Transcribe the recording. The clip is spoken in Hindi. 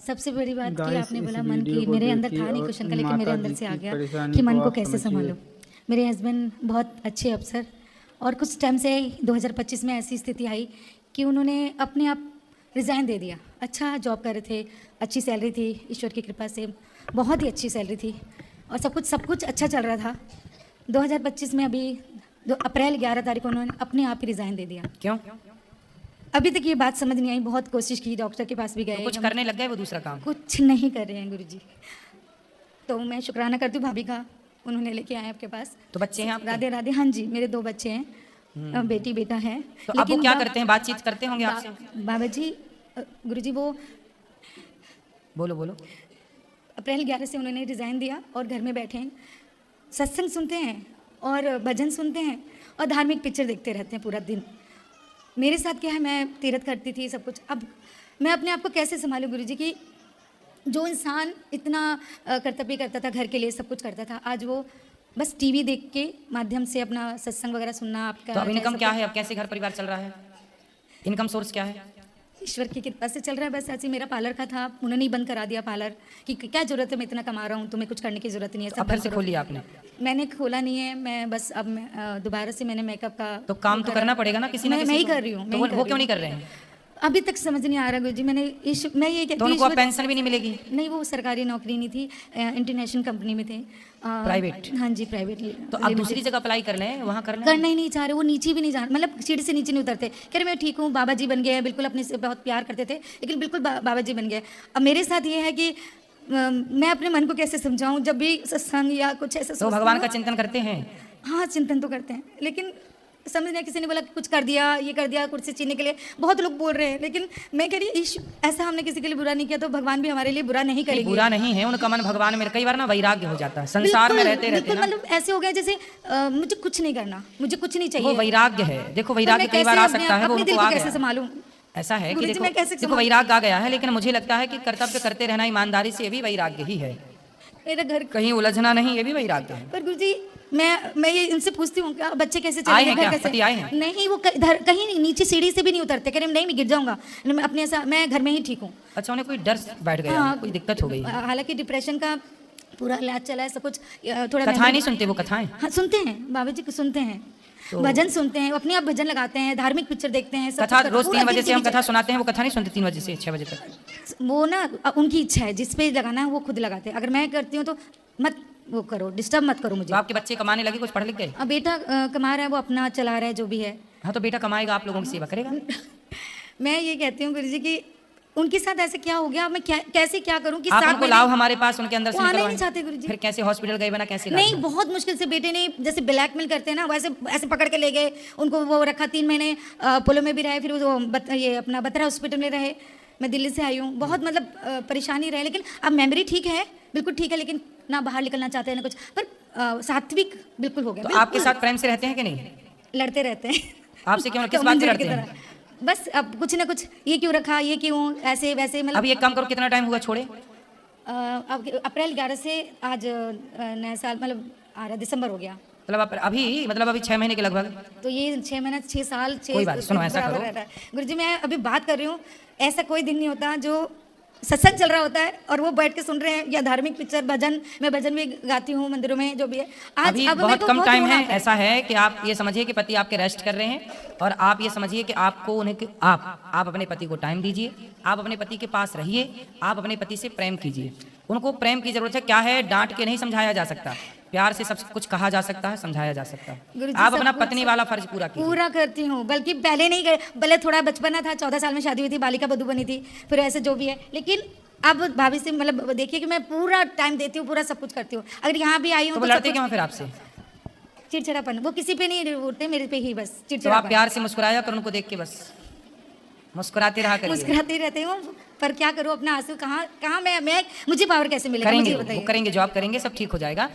सबसे बड़ी बात कि Guys, आपने इस बोला मन वीडियो की, को मेरे अंदर देखिए था नहीं और क्वेश्चन का, लेकिन मेरे माता अंदर जी से आ की गया परेशानी कि मन को को आप कैसे समझिए। संभालूं। मेरे हस्बैंड बहुत अच्छे अफसर, और कुछ टाइम से 2025 में ऐसी स्थिति आई कि उन्होंने अपने आप रिज़ाइन दे दिया। अच्छा जॉब कर रहे थे, अच्छी सैलरी थी, ईश्वर की कृपा से बहुत ही अच्छी सैलरी थी और सब कुछ अच्छा चल रहा था। 2025 में अभी अप्रैल 11 तारीख को उन्होंने अपने आप ही रिज़ाइन दे दिया। क्यों? अभी तक ये बात समझ नहीं आई, बहुत कोशिश की, डॉक्टर के पास भी तो गए, कुछ करने लग गए वो दूसरा काम? कुछ नहीं कर रहे हैं गुरुजी। तो मैं शुक्राना करती हूँ भाभी का, उन्होंने लेके आए आपके पास। तो बच्चे हैं आपके? राधे राधे। हाँ जी, मेरे 2 बच्चे हैं, बेटी बेटा है। तो अब वो क्या करते हैं, बातचीत करते होंगे आपसे? बाबा जी, गुरुजी वो बोलो बोलो। अप्रैल 11 से उन्होंने रिज़ाइन दिया और घर में बैठे हैं, सत्संग सुनते हैं और भजन सुनते हैं और धार्मिक पिक्चर देखते रहते हैं पूरा दिन। मेरे साथ क्या है, मैं तीरथ करती थी सब कुछ। अब मैं अपने आप को कैसे संभालूं गुरुजी कि जो इंसान इतना कर्तव्य करता था, घर के लिए सब कुछ करता था, आज वो बस टीवी देख के माध्यम से अपना सत्संग वगैरह सुनना। आपका तो अब इनकम क्या है, अब कैसे घर परिवार चल रहा है, इनकम सोर्स क्या है? ईश्वर की कृपा से चल रहा है। बस ऐसे मेरा पार्लर का था, उन्होंने ही बंद करा दिया पार्लर कि क्या जरूरत है, मैं इतना कमा रहा हूँ, तुम्हें कुछ करने की जरूरत नहीं है। तो अब फिर से खोल लिया आपने? मैंने खोला नहीं है, मैं बस अब दोबारा से मैंने मेकअप का तो काम तो करना पड़ेगा ना किसी ना किसी मैं ही को। कर रही हूँ। तो वो क्यों नहीं कर रहे हैं? अभी तक समझ नहीं आ रहा गुरुजी। मैं ये कहती तो हूँ उनको अब पेंशन भी नहीं मिलेगी? नहीं, वो सरकारी नौकरी नहीं थी, इंटरनेशनल कंपनी में थे। प्राइवेट? हाँ जी, प्राइवेट। तो आप दूसरी जगह अप्लाई कर लें, वहाँ कर लें। करना ही नहीं चाह रहे, वो नीचे भी नहीं जा, मतलब सीढ़ी से नीचे नहीं उतरते। कह रहे मैं ठीक हूँ, बाबा जी बन गए हैं, बिल्कुल अपने से बहुत प्यार करते थे, लेकिन बिल्कुल बाबा जी बन गए। अब मेरे साथ ये है कि मैं अपने मन को कैसे समझाऊं, जब भी सत्संग या कुछ ऐसा तो भगवान का चिंतन करते हैं? हाँ, चिंतन तो करते हैं, लेकिन समझ नहीं, किसी ने बोला कि कुछ कर दिया, ये कर दिया कुर्सी छीनने के लिए, बहुत लोग बोल रहे हैं, लेकिन मैं कह रही ऐसा हमने किसी के लिए बुरा नहीं किया, तो भगवान भी हमारे लिए बुरा नहीं करेंगे। बुरा नहीं है, उनका मन भगवान में कई बार ना वैराग्य हो जाता है, संसार में रहते रहते ना मतलब ऐसे हो गया जैसे मुझे कुछ नहीं करना, मुझे कुछ नहीं चाहिए। वो वैराग्य है। देखो वैराग्य कई बार आ सकता है, वो उनको आ कैसे गया। संभालूं? ऐसा है कि कैसे देखो वैराग्य आ गया है, लेकिन मुझे लगता है कि कर्तव्य करते रहना ईमानदारी से, ये भी वैराग्य ही है। मेरा घर कहीं उलझना नहीं, ये भी वैराग्य है। पर गुरुजी, मैं ये इनसे पूछती हूँ, क्या बच्चे कैसे आए चलेंगे, हैं घर क्या? कैसे? पति आए हैं? नहीं, वो कहीं नहीं, नीचे सीढ़ी से भी नहीं उतरते, कह रहे नहीं मैं गिर जाऊंगा, मैं अपने ऐसा, मैं घर में ही ठीक हूँ। अच्छा, उन्हें कोई डर बैठ गया, हाँ, कोई दिक्कत हो गई? हालांकि डिप्रेशन का पूरा इलाज चला है, सब कुछ थोड़ा। कथाएं नहीं सुनते वो? कथाएं हाँ सुनते हैं, बाबा जी को सुनते हैं, भजन सुनते हैं, अपने आप भजन लगाते हैं, धार्मिक पिक्चर देखते हैं, कथा रोज 3 बजे से हम कथा सुनाते हैं, वो कथा नहीं सुनते 3 बजे से 6 बजे तक? वो ना उनकी इच्छा है, जिस पे लगाना है वो खुद लगाते हैं। अगर मैं करती हूँ तो मत वो करो, डिस्टर्ब मत करो मुझे। तो आपके बच्चे कमाने लगे, कुछ पढ़ लिख गए? अब बेटा कमा रहा है, वो अपना चला रहा है, जो भी है। हाँ, तो बेटा कमाएगा, आप लोगों की सेवा करेगा। मैं ये कहती हूँ गुरुजी कि उनके साथ ऐसे क्या हो गया, मैं कैसे क्या करूँ कि आप साथ उनको लाओ हमारे पास, उनके अंदर से वो आना ही निकलवाएं। नहीं चाहते गुरुजी। फिर कैसे हॉस्पिटल गए बिना, कैसे नहीं, बहुत मुश्किल से बेटे ने, जैसे ब्लैकमेल करते हैं ना, वैसे ऐसे पकड़ के ले गए उनको, वो रखा 3 महीने पोलो में भी रहे, फिर वो ये अपना बतरा हॉस्पिटल में रहे। मैं दिल्ली से आई हूँ, बहुत मतलब परेशानी रहे, लेकिन अब मेमोरी ठीक है, बिल्कुल ठीक है, लेकिन ना बाहर निकलना चाहते हैं ना कुछ, पर सात्विक बिल्कुल हो गया। तो आपके साथ प्रेम से रहते हैं कि नहीं? लड़ते रहते हैं। आपसे क्यों, किस बात से लड़ते हैं? बस अब कुछ ना कुछ, ये क्यों रखा, ये क्यों ऐसे वैसे, मतलब। अब ये काम करो, कितना टाइम हुआ छोड़े? अब अप्रैल 11 से आज नया साल, मतलब आ रहा दिसंबर हो गया, मतलब अभी 6 महीने के लगभग। तो ये 6 महीना 6 साल 6 कोई बात सुनो, ऐसा करो गुरुजी, मैं अभी बात कर रही हूँ, ऐसा कोई दिन नहीं होता जो सत्संग चल रहा होता है और वो बैठ के सुन रहे हैं, या धार्मिक पिक्चर, भजन, मैं भजन भी गाती हूँ मंदिरों में, जो भी है। आज अभी अब बहुत कम टाइम है। ऐसा है कि आप ये समझिए कि पति आपके रेस्ट कर रहे हैं, और आप ये समझिए कि आपको उन्हें आप अपने पति को टाइम दीजिए, आप अपने पति के पास रहिए, आप अपने पति से प्रेम कीजिए। उनको प्रेम की जरूरत है। क्या है, डांट के नहीं समझाया जा सकता, प्यार से सब कुछ कहा जा सकता है, समझाया जा सकता है। आप अपना पत्नी वाला फर्ज पूरा करती हूँ, बल्कि पहले नहीं, भले थोड़ा बचपना था, 14 साल में शादी हुई थी, बालिका बधू बनी थी, फिर ऐसे जो भी है, लेकिन अब भाभी से मतलब देखिए कि मैं पूरा टाइम देती हूँ, पूरा सब कुछ करती हूँ। अगर यहाँ भी आई हूँ तो लड़ते क्यों फिर आपसे? चिड़चिड़ापन, वो किसी पे नहीं उठते, मेरे पे ही बस तो चिड़चिड़ापन। आप प्यार से मुस्कुराया कर, उनको देख के बस मुस्कुराते रहा करिए। मुस्कुराते रहते हूँ, पर क्या करूँ, अपना आंसू कहाँ मैं मुझे पावर कैसे मिलेगा, मुझे करेंगे, बताइए। वो करेंगे, जॉब करेंगे, सब ठीक हो जाएगा।